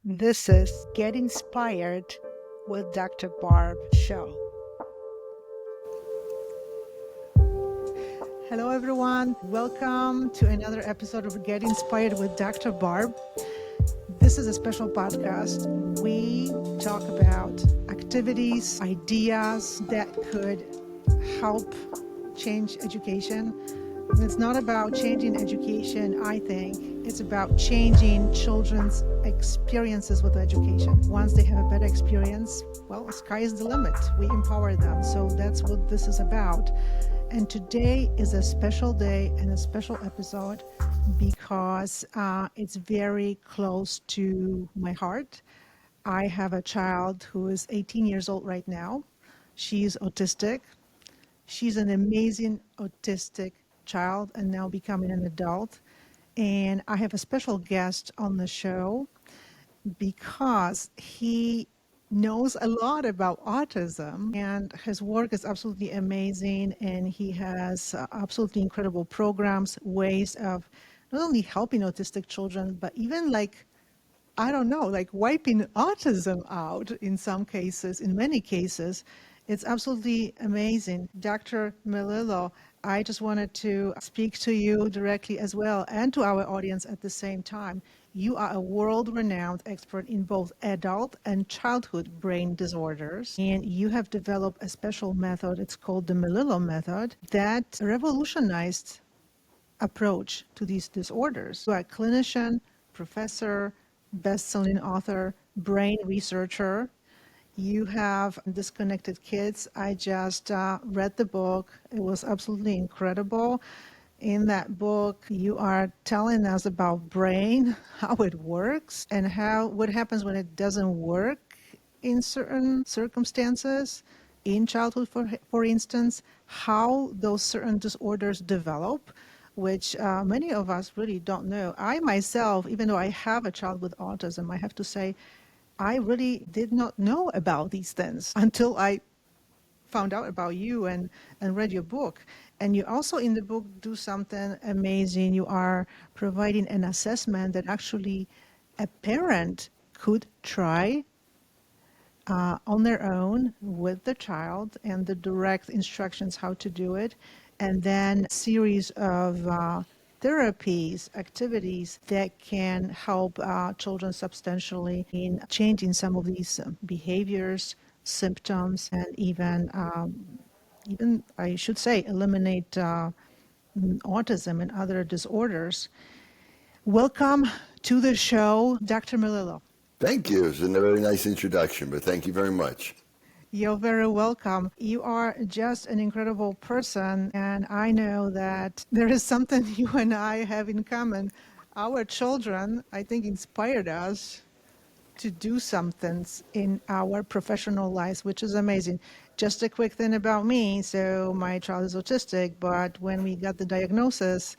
This is Get Inspired with Dr. Barb show. Hello, everyone. Welcome to another episode of Get Inspired with Dr. Barb. This is a special podcast. We talk about activities, ideas that could help change education. It's not about changing education, I think. It's about changing children's experiences with education. Once they have a better experience, well, sky is the limit. We empower them. So that's what this is about. And today is a special day and a special episode because it's very close to my heart. I have a child who is 18 years old right now. She's autistic. She's an amazing autistic child and now becoming an adult. And I have a special guest on the show because he knows a lot about autism and his work is absolutely amazing. And he has absolutely incredible programs, ways of not only helping autistic children, but even I don't know, like wiping autism out in some cases, in many cases. It's absolutely amazing. Dr. Melillo, I just wanted to speak to you directly as well and to our audience at the same time. You are a world-renowned expert in both adult and childhood brain disorders, and you have developed a special method. It's called the Melillo method that revolutionized approach to these disorders. You are a clinician, professor, best-selling author, brain researcher. You have Disconnected Kids. I just read the book. It was absolutely incredible. In that book, you are telling us about brain, how it works, and what happens when it doesn't work in certain circumstances. In childhood, for instance, how those certain disorders develop, which many of us really don't know. I myself, even though I have a child with autism, I have to say, I really did not know about these things until I found out about you and read your book. And you also in the book do something amazing. You are providing an assessment that actually a parent could try on their own with the child and the direct instructions how to do it. And then a series of therapies, activities that can help children substantially in changing some of these behaviors, symptoms, and even I should say, eliminate autism and other disorders. Welcome to the show, Dr. Melillo. Thank you. It's a very nice introduction, but thank you very much. You're very welcome. You are just an incredible person, and I know that there is something you and I have in common. Our children, I think, inspired us to do some things in our professional lives, which is amazing. Just a quick thing about me. So my child is autistic, but when we got the diagnosis,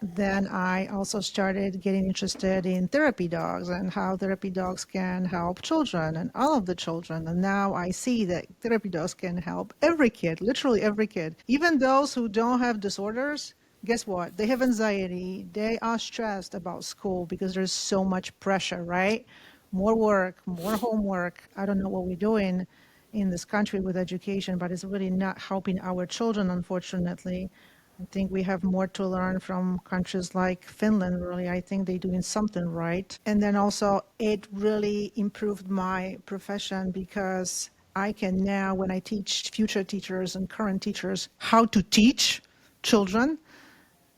then I also started getting interested in therapy dogs and how therapy dogs can help children and all of the children. And now I see that therapy dogs can help every kid, literally every kid, even those who don't have disorders. Guess what? They have anxiety. They are stressed about school because there's so much pressure, right? More work, more homework. I don't know what we're doing in this country with education, but it's really not helping our children, unfortunately. I think we have more to learn from countries like Finland, really. I think they're doing something right. And then also, it really improved my profession because I can now, when I teach future teachers and current teachers how to teach children,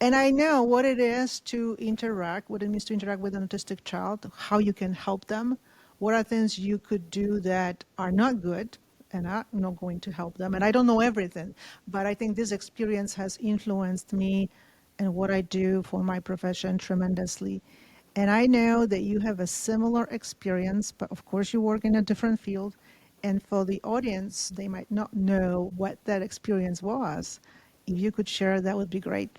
and I know what it is to interact, what it means to interact with an autistic child, how you can help them, what are things you could do that are not good and are not going to help them. And I don't know everything, but I think this experience has influenced me and what I do for my profession tremendously. And I know that you have a similar experience, but of course you work in a different field. And for the audience, they might not know what that experience was. If you could share, that would be great.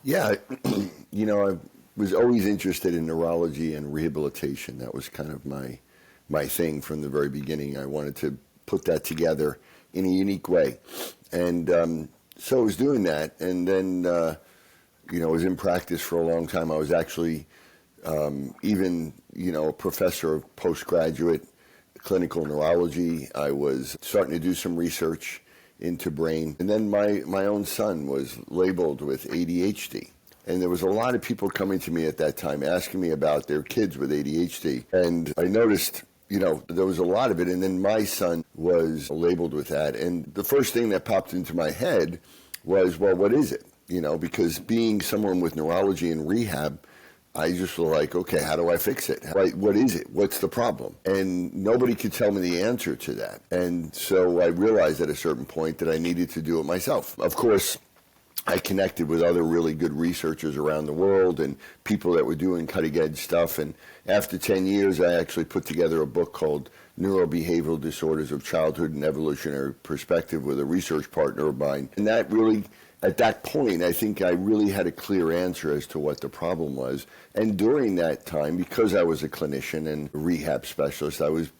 Yeah, I was always interested in neurology and rehabilitation. That was kind of my thing from the very beginning. I wanted to put that together in a unique way. And so I was doing that. And then, I was in practice for a long time. I was actually Even, a professor of postgraduate clinical neurology. I was starting to do some research into brain. And then my own son was labeled with ADHD. And there was a lot of people coming to me at that time asking me about their kids with ADHD. And I noticed, there was a lot of it. And then my son was labeled with that. And the first thing that popped into my head was, well, what is it? Because being someone with neurology and rehab, I just was like, okay, how do I fix it? What is it? What's the problem? And nobody could tell me the answer to that. And so I realized at a certain point that I needed to do it myself. Of course, I connected with other really good researchers around the world and people that were doing cutting edge stuff. And after 10 years, I actually put together a book called Neurobehavioral Disorders of Childhood and Evolutionary Perspective with a research partner of mine. And that really, at that point, I think I really had a clear answer as to what the problem was. And during that time, because I was a clinician and a rehab specialist, I was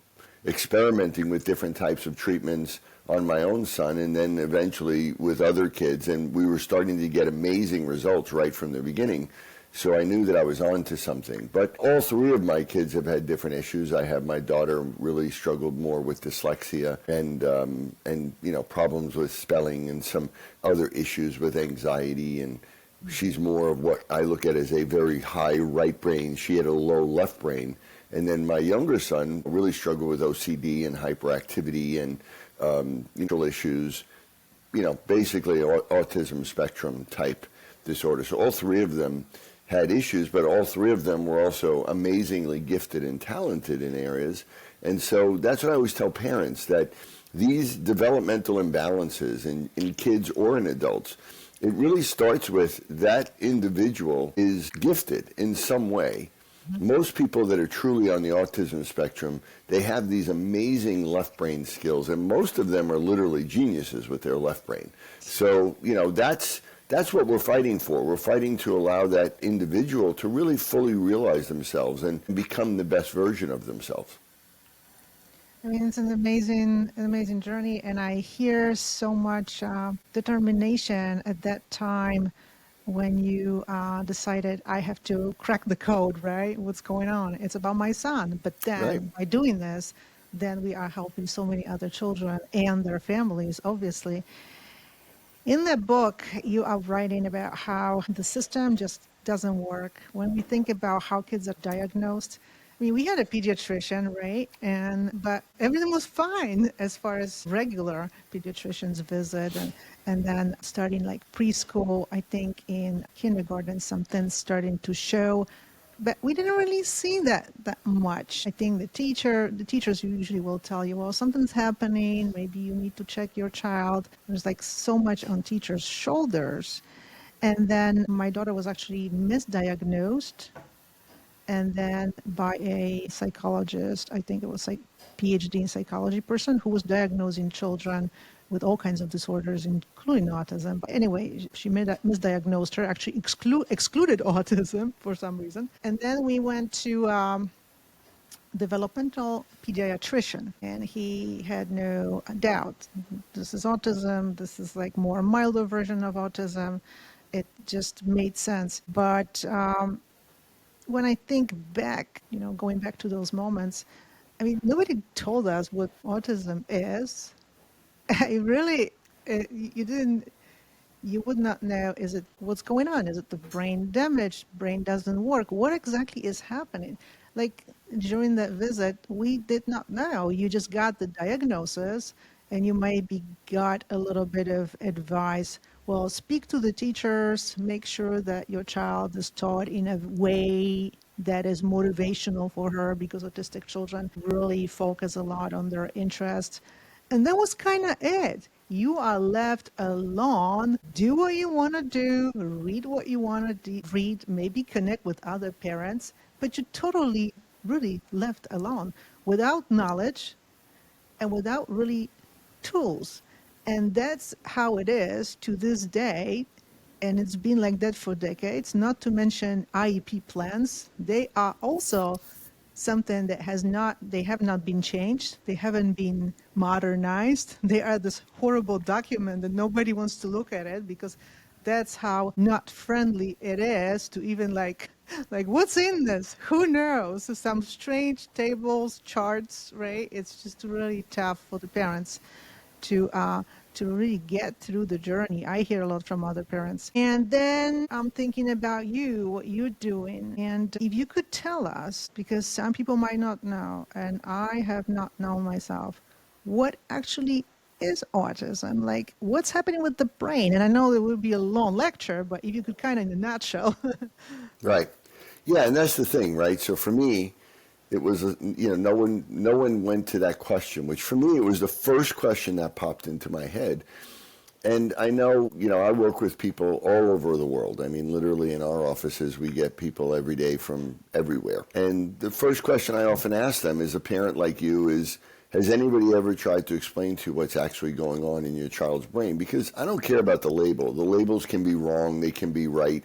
experimenting with different types of treatments on my own son and then eventually with other kids. And we were starting to get amazing results right from the beginning. So I knew that I was on to something. But all three of my kids have had different issues. I have my daughter really struggled more with dyslexia and problems with spelling and some other issues with anxiety. And she's more of what I look at as a very high right brain. She had a low left brain. And then my younger son really struggled with OCD and hyperactivity and mental issues, basically autism spectrum type disorder. So all three of them had issues, but all three of them were also amazingly gifted and talented in areas. And so that's what I always tell parents, that these developmental imbalances in kids or in adults, it really starts with that individual is gifted in some way. Most people that are truly on the autism spectrum, they have these amazing left brain skills, and most of them are literally geniuses with their left brain. So, that's what we're fighting for. We're fighting to allow that individual to really fully realize themselves and become the best version of themselves. I mean, it's an amazing journey, and I hear so much determination at that time when you decided I have to crack the code, right? What's going on? It's about my son. But then Right. by doing this, then we are helping so many other children and their families, obviously. In the book, you are writing about how the system just doesn't work. When we think about how kids are diagnosed, I mean, we had a pediatrician, right? But everything was fine as far as regular pediatrician's visit, and then starting like preschool, I think in kindergarten, something's starting to show. But we didn't really see that much. I think the teachers usually will tell you, well, something's happening. Maybe you need to check your child. There's like so much on teachers' shoulders. And then my daughter was actually misdiagnosed, and then by a psychologist, I think it was like Ph.D. in psychology person who was diagnosing children with all kinds of disorders, including autism. But anyway, she misdiagnosed her, actually excluded autism for some reason. And then we went to developmental pediatrician, and he had no doubt. This is autism. This is like more milder version of autism. It just made sense. But when I think back, going back to those moments, I mean, nobody told us what autism is. You didn't, you would not know, is it what's going on? Is it the brain damage? Brain doesn't work? What exactly is happening? Like during that visit, we did not know. You just got the diagnosis and you maybe got a little bit of advice. Well, speak to the teachers, make sure that your child is taught in a way that is motivational for her, because autistic children really focus a lot on their interests. And that was kind of it. You are left alone. Do what you want to do, read what you want to read, maybe connect with other parents, but you're totally, really left alone without knowledge and without really tools. And that's how it is to this day. And it's been like that for decades, not to mention IEP plans. They are also something that they have not been changed. They haven't been modernized. They are this horrible document that nobody wants to look at it, because that's how not friendly it is to even like Like, what's in this? Who knows? So some strange tables, charts, right? It's just really tough for the parents to uh, to really get through the journey. I hear a lot from other parents. And then I'm thinking about you, what you're doing. And if you could tell us, because some people might not know, and I have not known myself, what actually is autism? Like, what's happening with the brain? And I know it would be a long lecture, but if you could kind of in a nutshell. Right. Yeah, and that's the thing, right? So for me, it was no one went to that question, which for me it was the first question that popped into my head. And I know, I work with people all over the world. I mean, literally in our offices, we get people every day from everywhere. And the first question I often ask them as a parent like you is, has anybody ever tried to explain to you what's actually going on in your child's brain? Because I don't care about the label. The labels can be wrong, they can be right.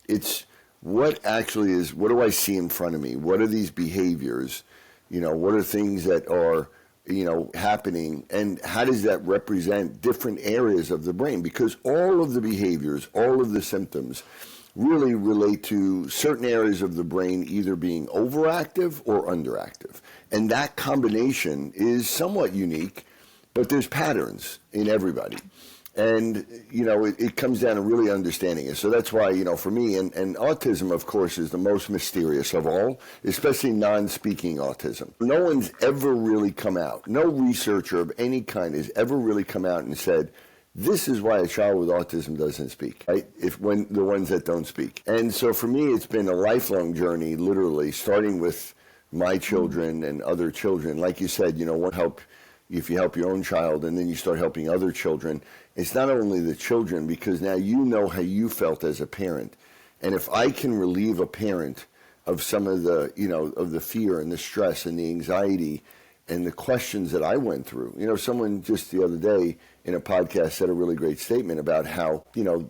It's what actually is, what do I see in front of me? What are these behaviors? What are things that are happening, and how does that represent different areas of the brain? Because all of the behaviors, all of the symptoms really relate to certain areas of the brain either being overactive or underactive. And that combination is somewhat unique, but there's patterns in everybody. And, it comes down to really understanding it. So that's why, for me, and autism, of course, is the most mysterious of all, especially non-speaking autism. No one's ever really come out, no researcher of any kind has ever really come out and said, this is why a child with autism doesn't speak, right? When the ones that don't speak. And so for me, it's been a lifelong journey, literally, starting with my children and other children. Like you said, if you help your own child and then you start helping other children, it's not only the children, because now you know how you felt as a parent. And if I can relieve a parent of some of the, of the fear and the stress and the anxiety and the questions that I went through. Someone just the other day in a podcast said a really great statement about how,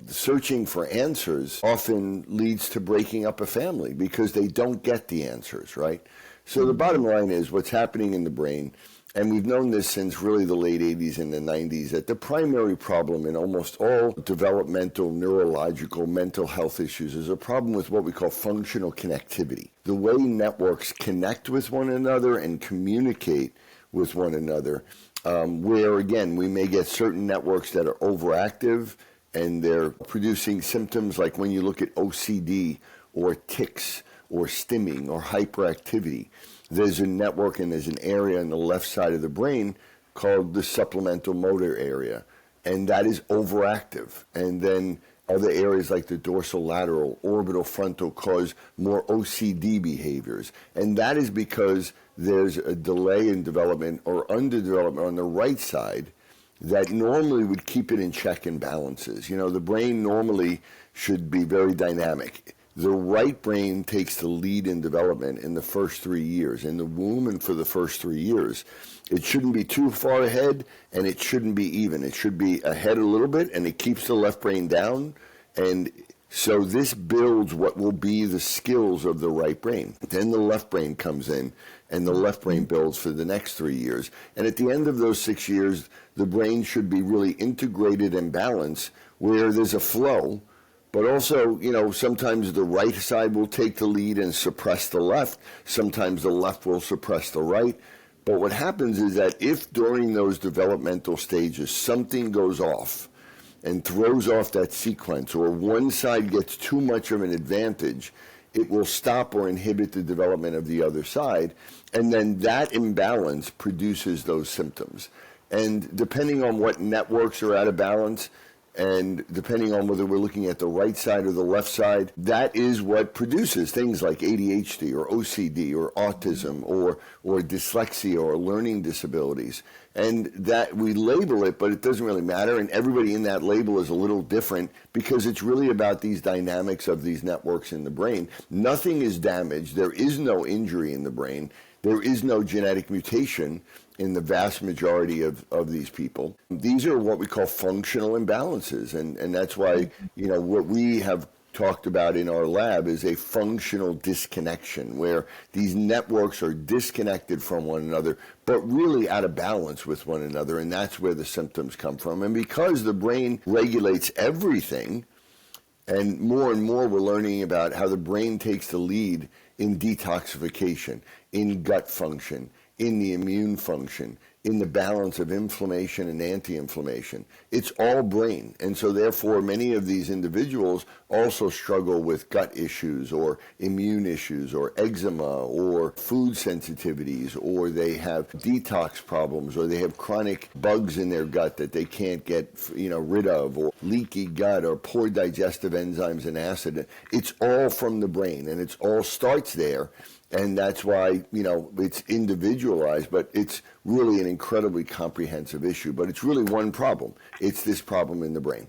searching for answers often leads to breaking up a family because they don't get the answers, right? So the bottom line is what's happening in the brain. And we've known this since really the late 80s and the 90s, that the primary problem in almost all developmental, neurological, mental health issues is a problem with what we call functional connectivity. The way networks connect with one another and communicate with one another, where, again, we may get certain networks that are overactive and they're producing symptoms like when you look at OCD or tics or stimming or hyperactivity. There's a network and there's an area on the left side of the brain called the supplemental motor area, and that is overactive. And then other areas like the dorsolateral, orbital frontal cause more OCD behaviors. And that is because there's a delay in development or underdevelopment on the right side that normally would keep it in check and balances. The brain normally should be very dynamic. The right brain takes the lead in development in the first 3 years, in the womb and for the first 3 years. It shouldn't be too far ahead, and it shouldn't be even. It should be ahead a little bit, and it keeps the left brain down. And so this builds what will be the skills of the right brain. Then the left brain comes in, and the left brain builds for the next 3 years. And at the end of those 6 years, the brain should be really integrated and balanced, where there's a flow. But also, sometimes the right side will take the lead and suppress the left. Sometimes the left will suppress the right. But what happens is that if during those developmental stages something goes off and throws off that sequence, or one side gets too much of an advantage, it will stop or inhibit the development of the other side. And then that imbalance produces those symptoms. And depending on what networks are out of balance, and depending on whether we're looking at the right side or the left side, that is what produces things like ADHD or OCD or autism or dyslexia or learning disabilities. And that we label it, but it doesn't really matter. And everybody in that label is a little different because it's really about these dynamics of these networks in the brain. Nothing is damaged. There is no injury in the brain. There is no genetic mutation in the vast majority of these people. These are what we call functional imbalances. And that's why, what we have talked about in our lab is a functional disconnection, where these networks are disconnected from one another, but really out of balance with one another. And that's where the symptoms come from. And because the brain regulates everything, And more we're learning about how the brain takes the lead in detoxification, in gut function, in the immune function, in the balance of inflammation and anti-inflammation. It's all brain. And so therefore many of these individuals also struggle with gut issues or immune issues or eczema or food sensitivities, or they have detox problems, or they have chronic bugs in their gut that they can't get rid of, or leaky gut or poor digestive enzymes and acid. It's all from the brain, and it all starts there. And that's why, it's individualized, but it's really an incredibly comprehensive issue. But it's really one problem. It's this problem in the brain.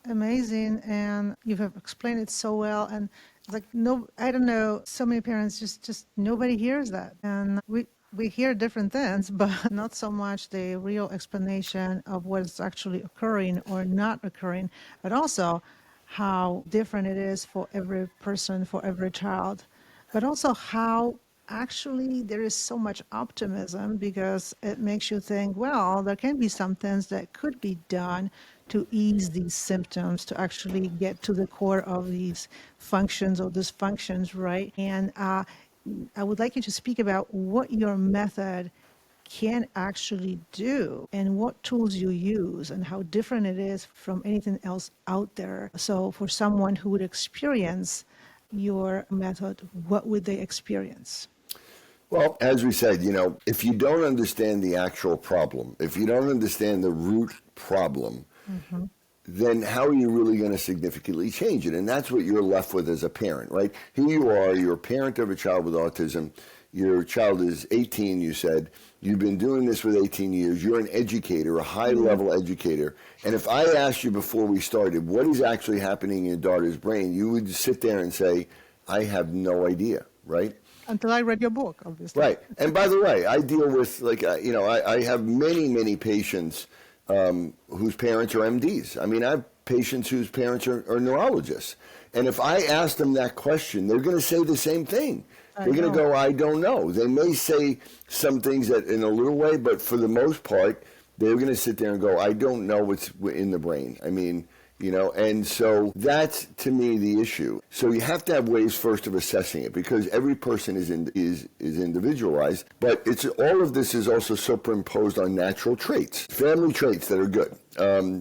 Amazing. And you have explained it so well. And it's like, no, I don't know, so many parents just nobody hears that. And we hear different things, but not so much the real explanation of what is actually occurring or not occurring, but also how different it is for every person, for every child. But also how actually there is so much optimism, because it makes you think, well, there can be some things that could be done to ease these symptoms, to actually get to the core of these functions or dysfunctions, right? And I would like you to speak about what your method can actually do and what tools you use and how different it is from anything else out there. So for someone who would experience your method, what would they experience? Well, as we said, if you don't understand the actual problem, if you don't understand the root problem, then how are you really going to significantly change it? And that's what you're left with as a parent, right? Here you are, you're a parent of a child with autism. Your child is 18, you said. You've been doing this with 18 years. You're an educator, a high-level educator. And if I asked you before we started, what is actually happening in your daughter's brain, you would sit there and say, I have no idea, right? Until I read your book, obviously. Right. And by the way, I deal with, I have many patients whose parents are MDs. I mean, I have patients whose parents are neurologists. And if I ask them that question, they're going to say the same thing. They're going to go, I don't know. They may say some things that in a little way, but for the most part, they're going to sit there and go, I don't know what's in the brain. I mean, and so that's, to me, the issue. So you have to have ways first of assessing it, because every person is individualized, but all of this is also superimposed on natural traits, family traits that are good.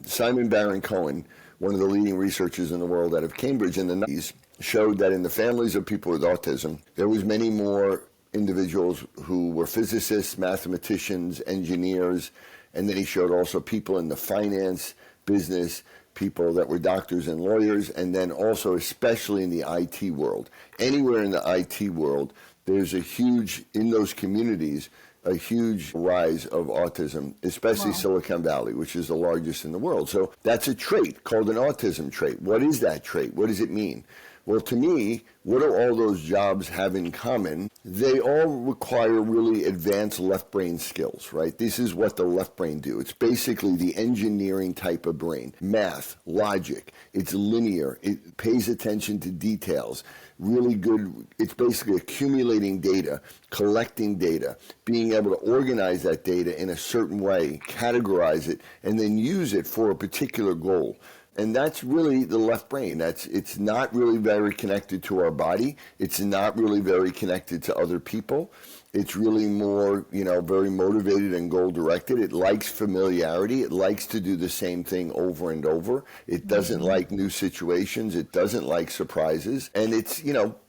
Simon Baron-Cohen, one of the leading researchers in the world out of Cambridge in the 90s, showed that in the families of people with autism, there was many more individuals who were physicists, mathematicians, engineers, and then he showed also people in the finance business, people that were doctors and lawyers, and then also especially in the IT world. Anywhere in the IT world, there's in those communities, a huge rise of autism, especially Silicon Valley, which is the largest in the world. So that's a trait called an autism trait. What is that trait? What does it mean? Well, to me, what do all those jobs have in common? They all require really advanced left brain skills, right? This is what the left brain do. It's basically the engineering type of brain. Math, logic, it's linear, it pays attention to details, really good. It's basically accumulating data, collecting data, being able to organize that data in a certain way, categorize it, and then use it for a particular goal. And that's really the left brain. It's not really very connected to our body. It's not really very connected to other people. It's really more, very motivated and goal-directed. It likes familiarity. It likes to do the same thing over and over. It doesn't like new situations. It doesn't like surprises. And it's,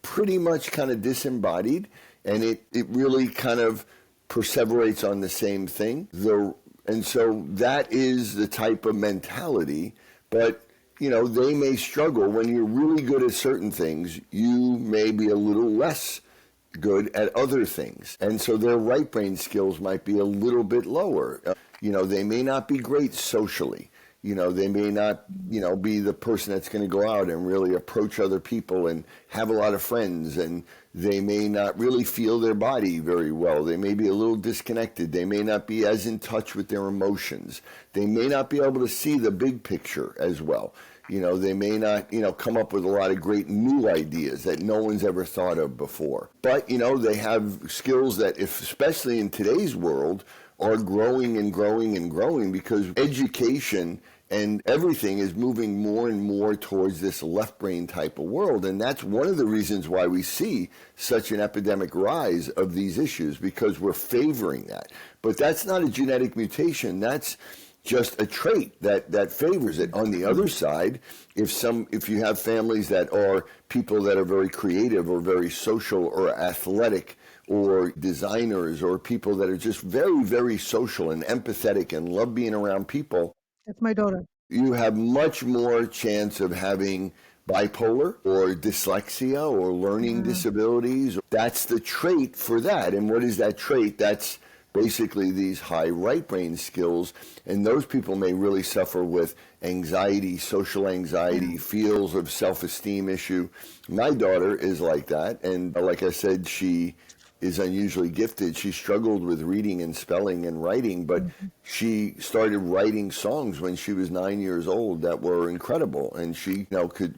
pretty much kind of disembodied. And it really kind of perseverates on the same thing. And so that is the type of mentality. But, they may struggle. When you're really good at certain things, you may be a little less good at other things. And so their right brain skills might be a little bit lower. They may not be great socially. They may not, be the person that's going to go out and really approach other people and have a lot of friends. And they may not really feel their body very well. They may be a little disconnected. They may not be as in touch with their emotions. They may not be able to see the big picture as well. They may not, come up with a lot of great new ideas that no one's ever thought of before. But, they have skills that, especially in today's world, are growing and growing and growing, because education And everything is moving more and more towards this left brain type of world. And that's one of the reasons why we see such an epidemic rise of these issues, because we're favoring that. But that's not a genetic mutation. That's just a trait that favors it. On the other side, if you have families that are people that are very creative or very social or athletic or designers or people that are just very, very social and empathetic and love being around people, That's my daughter. you have much more chance of having bipolar or dyslexia or learning disabilities. That's the trait for that. And what is that trait? That's basically these high right brain skills. And those people may really suffer with anxiety, social anxiety, feels of self-esteem issue. My daughter is like that. And like I said, she is unusually gifted. She struggled with reading and spelling and writing, but she started writing songs when she was 9 years old that were incredible, and she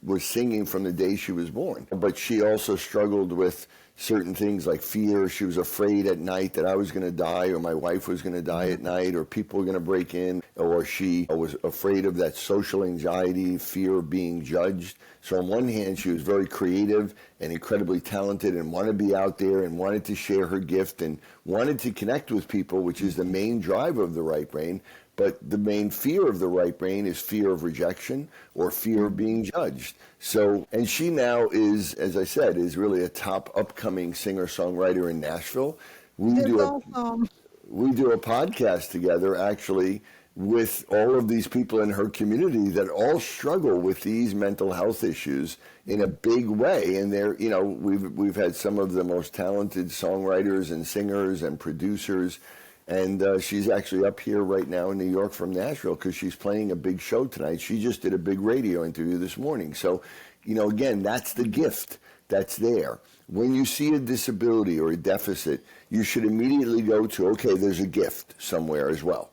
was singing from the day she was born. But she also struggled with certain things like fear. She was afraid at night that I was going to die, or my wife was going to die at night, or people were going to break in, or she was afraid of that social anxiety, fear of being judged. So on one hand, she was very creative and incredibly talented and wanted to be out there and wanted to share her gift and wanted to connect with people, which is the main drive of the right brain. But the main fear of the right brain is fear of rejection or fear of being judged. So, and she now is, as I said, is really a top upcoming singer-songwriter in Nashville. We That's do awesome. we do a podcast together, actually, with all of these people in her community that all struggle with these mental health issues in a big way. And they're, we've had some of the most talented songwriters and singers and producers. And she's actually up here right now in New York from Nashville because she's playing a big show tonight. She just did a big radio interview this morning. So, again, that's the gift that's there. When you see a disability or a deficit, you should immediately go to, okay, there's a gift somewhere as well.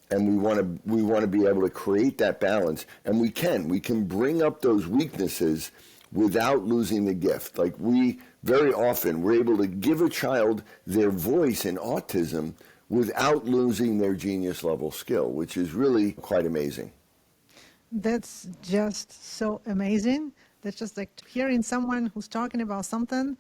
And we want to be able to create that balance. And we can bring up those weaknesses without losing the gift. Like very often, we're able to give a child their voice in autism without losing their genius level skill, which is really quite amazing. That's just so amazing. That's just like hearing someone who's talking about something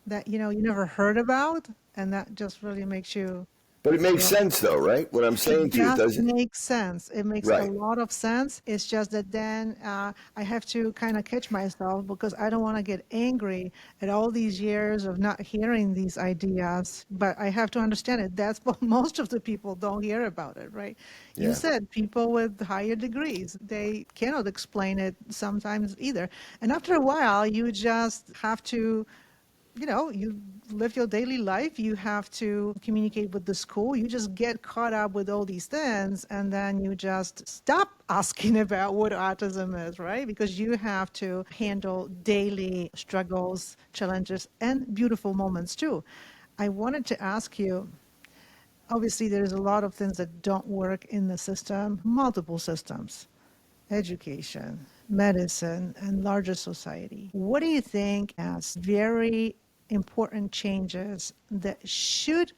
that you never heard about, and that just really makes you. But it makes sense though, right? What I'm saying to you, it It doesn't. makes sense. It makes a Right. lot of sense. It's just that then I have to kind of catch myself because I don't want to get angry at all these years of not hearing these ideas. But I have to understand it. That's what most of the people don't hear about it, right? You Yeah. said people with higher degrees, they cannot explain it sometimes either. And after a while, you just have to you live your daily life, you have to communicate with the school, you just get caught up with all these things, and then you just stop asking about what autism is, right? Because you have to handle daily struggles, challenges, and beautiful moments too. I wanted to ask you, obviously there's a lot of things that don't work in the system, multiple systems, education, medicine, and larger society. What do you think as very important changes that should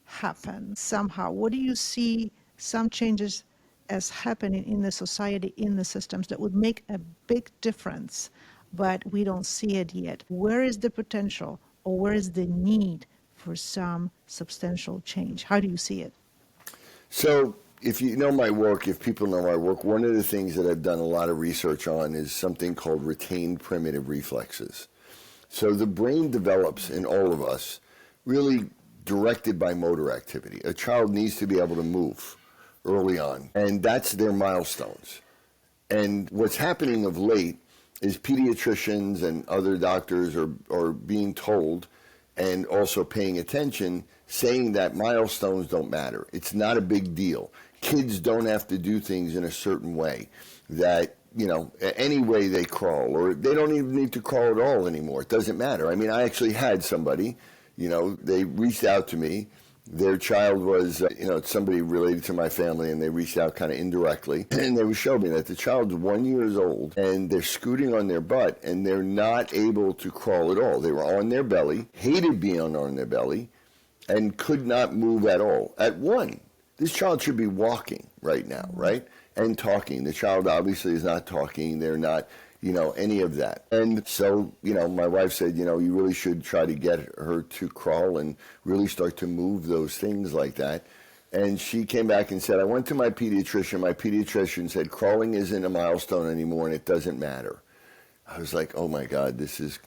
happen somehow? What do you see some changes as happening in the society, in the systems that would make a big difference, but we don't see it yet? Where is the potential or where is the need for some substantial change? How do you see it? So if you know my work, if people know my work, one of the things that I've done a lot of research on is something called retained primitive reflexes. So the brain develops in all of us really directed by motor activity. A child needs to be able to move early on, and that's their milestones. And what's happening of late is pediatricians and other doctors are being told and also paying attention, saying that milestones don't matter. It's not a big deal. Kids don't have to do things in a certain way, that any way they crawl, or they don't even need to crawl at all anymore. It doesn't matter. I mean, I actually had somebody, they reached out to me. Their child was, somebody related to my family, and they reached out kind of indirectly. And they showed me that the child's 1 year old, and they're scooting on their butt, and they're not able to crawl at all. They were on their belly, hated being on their belly, and could not move at all. At one, this child should be walking right now, right? and talking. The child obviously is not talking. They're not, any of that. And so, my wife said, you really should try to get her to crawl and really start to move those things like that. And she came back and said, I went to my pediatrician. My pediatrician said, crawling isn't a milestone anymore and it doesn't matter. I was like, oh my God, this is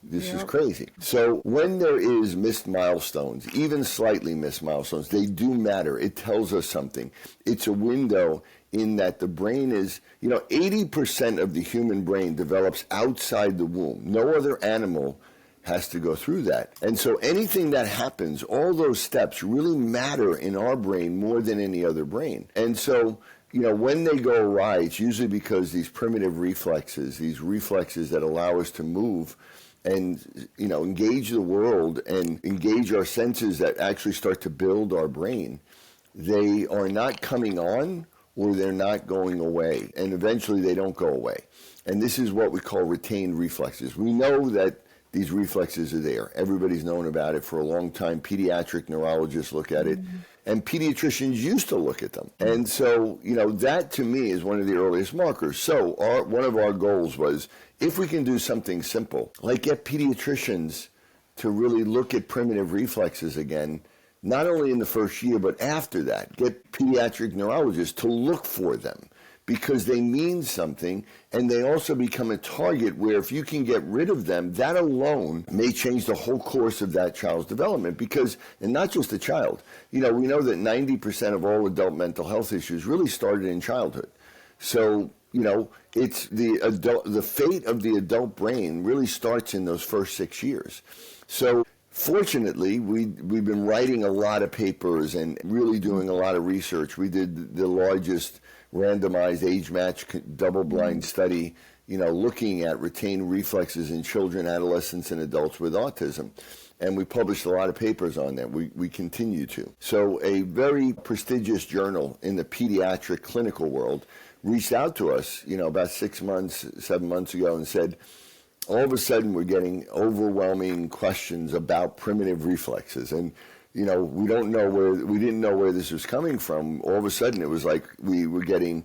crazy. So when there is missed milestones, even slightly missed milestones, they do matter. It tells us something. It's a window in that the brain is, 80% of the human brain develops outside the womb. No other animal has to go through that. And so anything that happens, all those steps really matter in our brain more than any other brain. And so when they go awry, it's usually because these primitive reflexes, these reflexes that allow us to move and, engage the world and engage our senses that actually start to build our brain, they are not coming on or they're not going away. And eventually they don't go away. And this is what we call retained reflexes. We know that these reflexes are there. Everybody's known about it for a long time. Pediatric neurologists look at it. And pediatricians used to look at them. And so, that to me is one of the earliest markers. So one of our goals was, if we can do something simple, like get pediatricians to really look at primitive reflexes again, not only in the first year, but after that, get pediatric neurologists to look for them because they mean something, and they also become a target where if you can get rid of them, that alone may change the whole course of that child's development because, and not just the child, we know that 90% of all adult mental health issues really started in childhood. So, it's the fate of the adult brain really starts in those first 6 years. So fortunately, we've been writing a lot of papers and really doing a lot of research. We did the largest randomized age-matched double-blind study, looking at retained reflexes in children, adolescents, and adults with autism. And we published a lot of papers on that. We continue to. So a very prestigious journal in the pediatric clinical world reached out to us, about 6 months, 7 months ago and said, all of a sudden we're getting overwhelming questions about primitive reflexes. And we didn't know where this was coming from. All of a sudden it was like we were getting,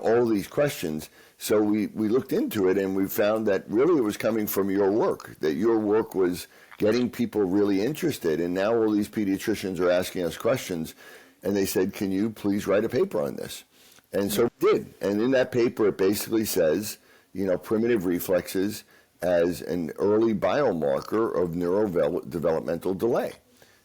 all these questions. So we looked into it and we found that really it was coming from your work, that your work was getting people really interested. And now all these pediatricians are asking us questions and they said, can you please write a paper on this? And so we did. And in that paper it basically says, primitive reflexes as an early biomarker of neurodevelopmental delay.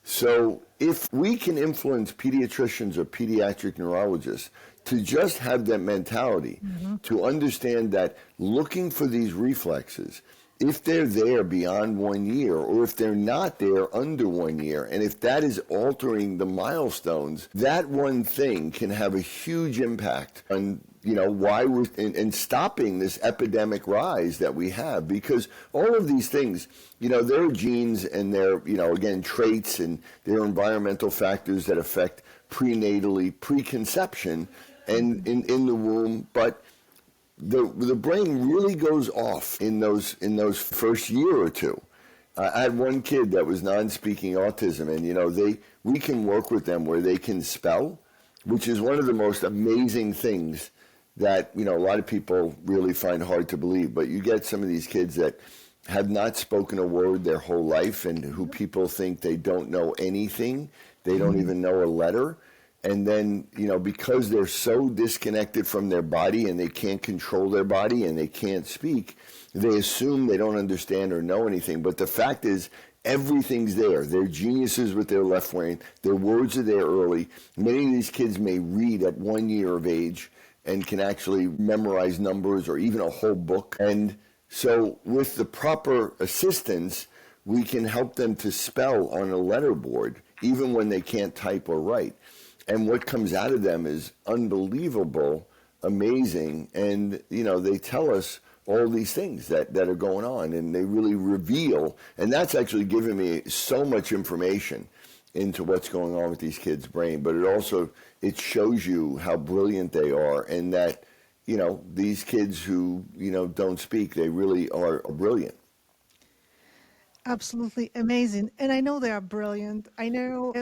So if we can influence pediatricians or pediatric neurologists to just have that mentality, to understand that looking for these reflexes, if they're there beyond 1 year or if they're not there under 1 year, and if that is altering the milestones, that one thing can have a huge impact on why we're and stopping this epidemic rise that we have, because all of these things, there are genes and there are, again, traits and there are environmental factors that affect prenatally, preconception and in the womb, but the brain really goes off in those first year or two. I had one kid that was non-speaking autism, and we can work with them where they can spell, which is one of the most amazing things that a lot of people really find hard to believe. But you get some of these kids that have not spoken a word their whole life and who people think they don't know anything, they don't even know a letter. And then, because they're so disconnected from their body and they can't control their body and they can't speak, they assume they don't understand or know anything. But the fact is, everything's there. They're geniuses with their left brain. Their words are there early. Many of these kids may read at 1 year of age and can actually memorize numbers or even a whole book. And so with the proper assistance, we can help them to spell on a letterboard, even when they can't type or write. And what comes out of them is unbelievable, amazing, and they tell us all these things that are going on, and they really reveal, and that's actually given me so much information into what's going on with these kids' brain. But it shows you how brilliant they are, and that these kids who don't speak, they really are brilliant. Absolutely amazing. And I know they are brilliant. I know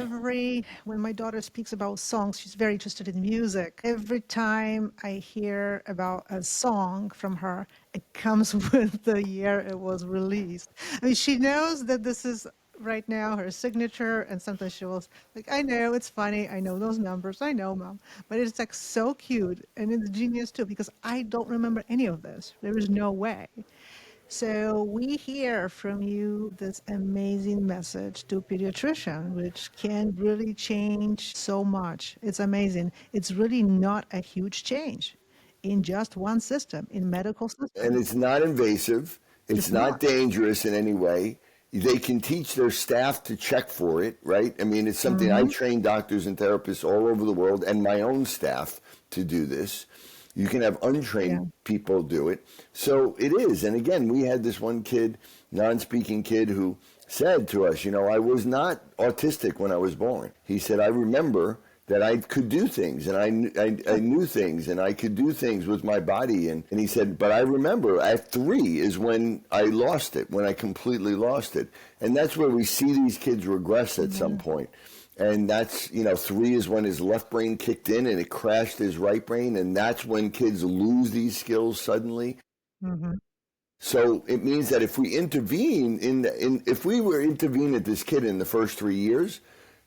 when my daughter speaks about songs, she's very interested in music. Every time I hear about a song from her, it comes with the year it was released. I mean, she knows that this is right now her signature, and sometimes she will like, I know it's funny, I know those numbers, I know, mom, but it's like so cute, and it's genius too because I don't remember any of this. There is no way. So we hear from you this amazing message to pediatrician, which can really change so much. It's amazing. It's really not a huge change in just one system, in medical And system. it's not invasive. It's It's not not. dangerous in any way. They can teach their staff to check for it, right? I mean, it's something I Hmm. train doctors and therapists all over the world and my own staff to do this. You can have Yeah. untrained people do it. So it is. And again, we had this one kid, non speaking kid, who said to us, I was not autistic when I was born. He said, I remember that I could do things and I knew things and I could do things with my body. And he said, but I remember at 3 is when I lost it, when I completely lost it. And that's where we see these kids regress at some Yeah. point. And that's, 3 is when his left brain kicked in and it crashed his right brain. And that's when kids lose these skills suddenly. Hmm. So it means that if we intervene if we were intervening at this kid in the first 3 years,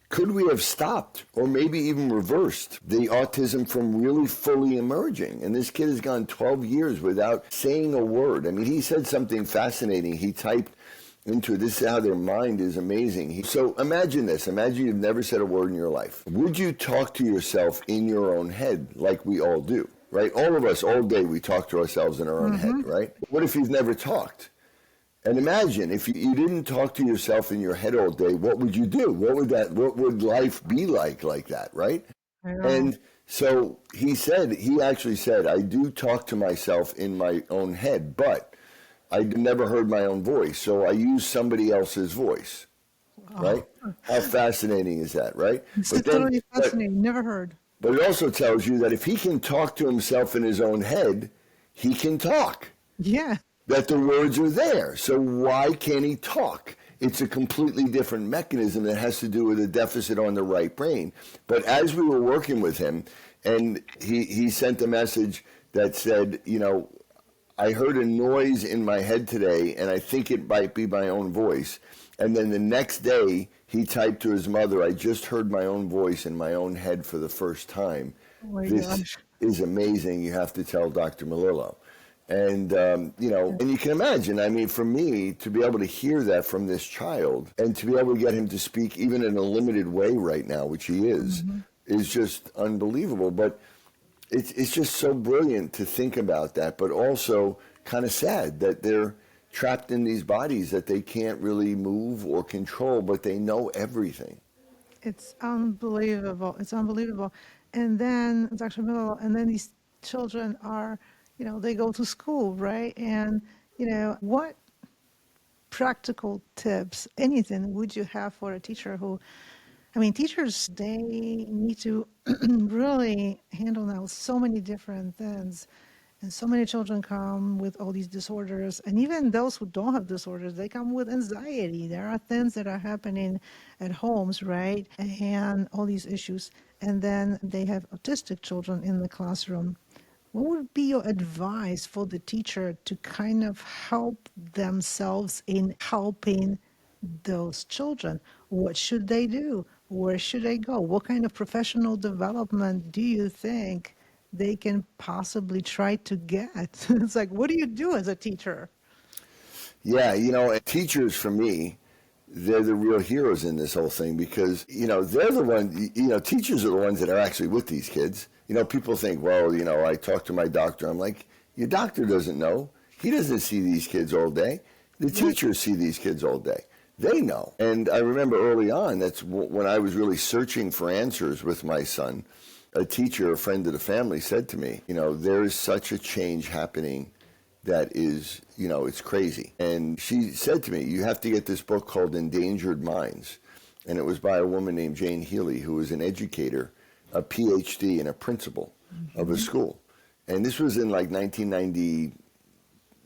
could we have stopped or maybe even reversed the autism from really fully emerging? And this kid has gone 12 years without saying a word. I mean, he said something fascinating. He typed into it. This is how their mind is amazing. So imagine this. Imagine you've never said a word in your life. Would you talk to yourself in your own head like we all do? Right? All of us, all day, we talk to ourselves in our own head, Hmm. right? What if you've never talked? And imagine if you didn't talk to yourself in your head all day, what would you do? What would life be like that, right? I know. And so he actually said, I do talk to myself in my own head, but I never heard my own voice. So I use somebody else's voice, right? Wow. How fascinating is that, right? This is But then, totally but, fascinating. Never heard. but it also tells you that if he can talk to himself in his own head, he can talk. Yeah. That the words are there. So why can't he talk? It's a completely different mechanism that has to do with a deficit on the right brain. But as we were working with him, and he sent a message that said, I heard a noise in my head today, and I think it might be my own voice. And then the next day, he typed to his mother, I just heard my own voice in my own head for the first time. Oh my This gosh. is amazing. You have to tell Dr. Melillo. And, and you can imagine, I mean, for me to be able to hear that from this child and to be able to get him to speak even in a limited way right now, which he is just unbelievable. But it's just so brilliant to think about that, but also kind of sad that they're trapped in these bodies that they can't really move or control, but they know everything. It's unbelievable. It's unbelievable. And then Dr. Miller, and then these children are, they go to school, right? And, what practical tips, anything would you have for a teacher who, I mean, teachers, they need to really handle now so many different things. And so many children come with all these disorders. And even those who don't have disorders, they come with anxiety. There are things that are happening at homes, right? And all these issues. And then they have autistic children in the classroom. What would be your advice for the teacher to kind of help themselves in helping those children? What should they do? Where should they go? What kind of professional development do you think they can possibly try to get? It's like, what do you do as a teacher? Yeah, teachers for me, they're the real heroes in this whole thing because, they're the ones, teachers are the ones that are actually with these kids. People think, well, I talk to my doctor. I'm like, your doctor doesn't know. He doesn't see these kids all day. The Right. teachers see these kids all day. They know. And I remember early on, that's when I was really searching for answers with my son. A teacher, a friend of the family, said to me, there is such a change happening that is, it's crazy. And she said to me, you have to get this book called Endangered Minds. And it was by a woman named Jane Healy, who was an educator, a Ph.D. and a principal of a school. And this was in like 1990,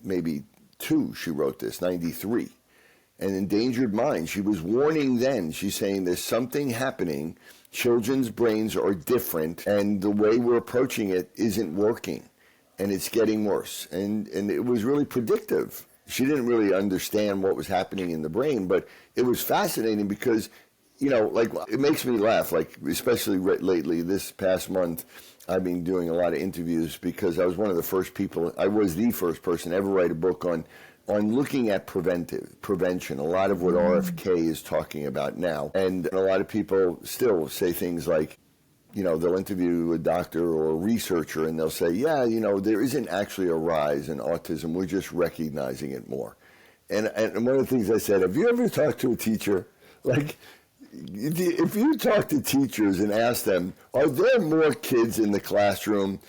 maybe 2, she wrote this, 93. an endangered mind. She was warning then. She's saying there's something happening. Children's brains are different, and the way we're approaching it isn't working, and it's getting worse. And it was really predictive. She didn't really understand what was happening in the brain, but it was fascinating because, like, it makes me laugh, like, especially lately, this past month, I've been doing a lot of interviews because I was the first person to ever write a book on looking at prevention, a lot of what RFK is talking about now. And a lot of people still say things like, they'll interview a doctor or a researcher and they'll say, yeah, there isn't actually a rise in autism. We're just recognizing it more. And one of the things I said, have you ever talked to a teacher? Like, if you talk to teachers and ask them, are there more kids in the classroom,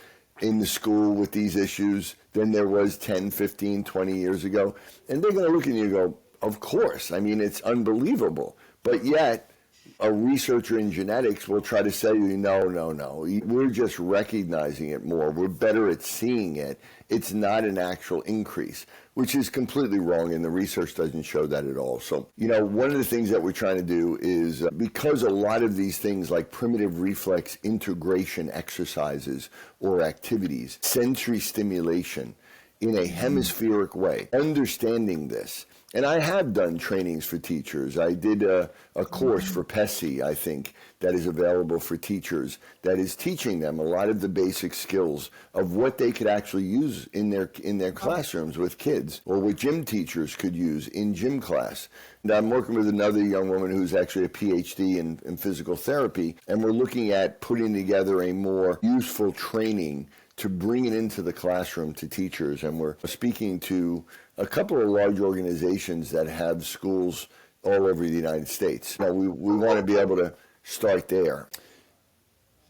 in the school with these issues than there was 10, 15, 20 years ago? And they're going to look at you and go, of course. I mean, it's unbelievable. But yet, a researcher in genetics will try to say, no. We're just recognizing it more. We're better at seeing it. It's not an actual increase, which is completely wrong, and the research doesn't show that at all. So, one of the things that we're trying to do is, because a lot of these things like primitive reflex integration exercises or activities, sensory stimulation in a hemispheric way, understanding this. And I have done trainings for teachers. I did a course for PESI, I think, that is available for teachers, that is teaching them a lot of the basic skills of what they could actually use in their classrooms with kids, or what gym teachers could use in gym class. And I'm working with another young woman who's actually a Ph.D. in physical therapy, and we're looking at putting together a more useful training to bring it into the classroom to teachers. And we're speaking to a couple of large organizations that have schools all over the United States. Now, we want to be able to start there.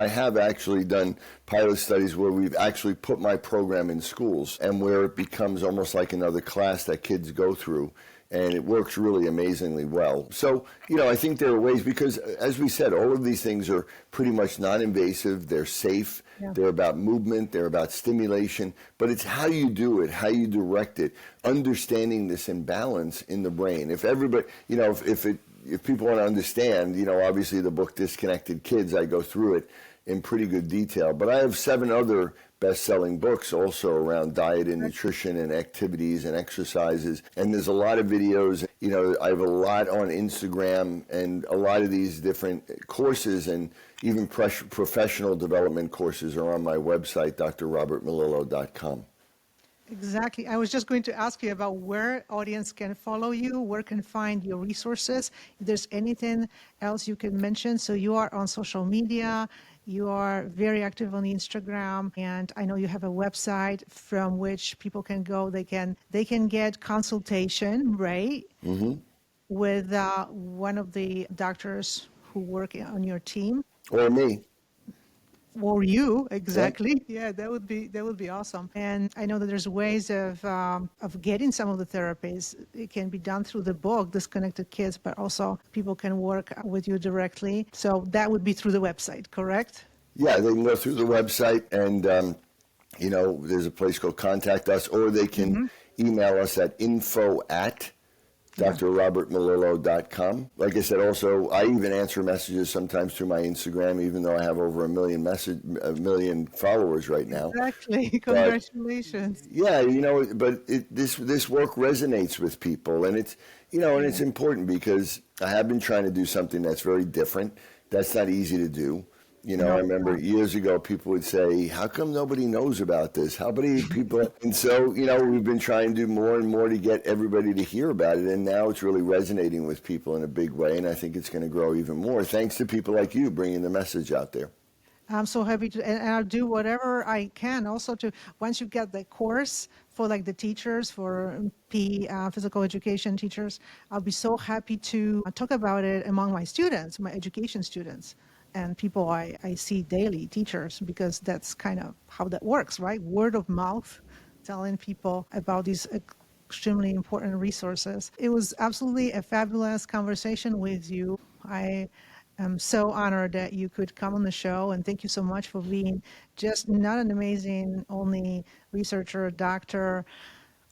I have actually done pilot studies where we've actually put my program in schools and where it becomes almost like another class that kids go through. And it works really amazingly well. So, I think there are ways, because as we said, all of these things are pretty much non-invasive. They're safe. Yeah. They're about movement. They're about stimulation. But it's how you do it, how you direct it, understanding this imbalance in the brain. If everybody, if people want to understand, obviously the book Disconnected Kids, I go through it in pretty good detail. But I have 7 other best-selling books also around diet and nutrition and activities and exercises. And there's a lot of videos. I have a lot on Instagram, and a lot of these different courses and even professional development courses are on my website, drrobertmelillo.com. Exactly. I was just going to ask you about where audience can follow you, where can find your resources. If there's anything else you can mention. So you are on social media. You are very active on Instagram, and I know you have a website from which people can go. They can get consultation, right? Mm-hmm. With one of the doctors who work on your team. Or me. Or you, exactly. Yeah, that would be awesome. And I know that there's ways of getting some of the therapies. It can be done through the book, Disconnected Kids, but also people can work with you directly. So that would be through the website, correct? Yeah, they can go through the website, and there's a place called Contact Us, or they can email us at info@drrobertmelillo.com. Like I said, also, I even answer messages sometimes through my Instagram, even though I have over a million followers right now. Exactly. Congratulations. But this work resonates with people, and it's and it's important because I have been trying to do something that's very different. That's not easy to do. I remember years ago, people would say, how come nobody knows about this? How many people? And so, we've been trying to do more and more to get everybody to hear about it. And now it's really resonating with people in a big way. And I think it's going to grow even more, thanks to people like you bringing the message out there. I'm so happy to, and I'll do whatever I can also to, once you get the course for like the teachers, for physical education teachers, I'll be so happy to talk about it among my students, my education students. And people I see daily, teachers, because that's kind of how that works, right? Word of mouth, telling people about these extremely important resources. It was absolutely a fabulous conversation with you. I am so honored that you could come on the show, and thank you so much for being just not an amazing only researcher, doctor,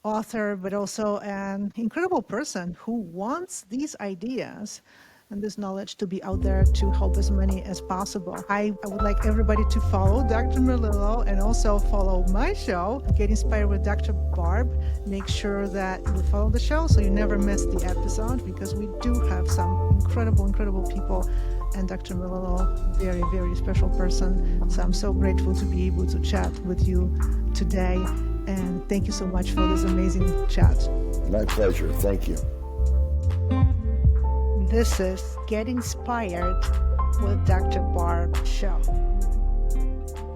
author, but also an incredible person who wants these ideas and this knowledge to be out there to help as many as possible. I would like everybody to follow Dr. Melillo and also follow my show, Get Inspired with Dr. Barb. Make sure that you follow the show so you never miss the episode, because we do have some incredible people. And Dr. Melillo, very, very special person. So I'm so grateful to be able to chat with you today. And thank you so much for this amazing chat. My pleasure. Thank you. This is Get Inspired with Dr. Barb show.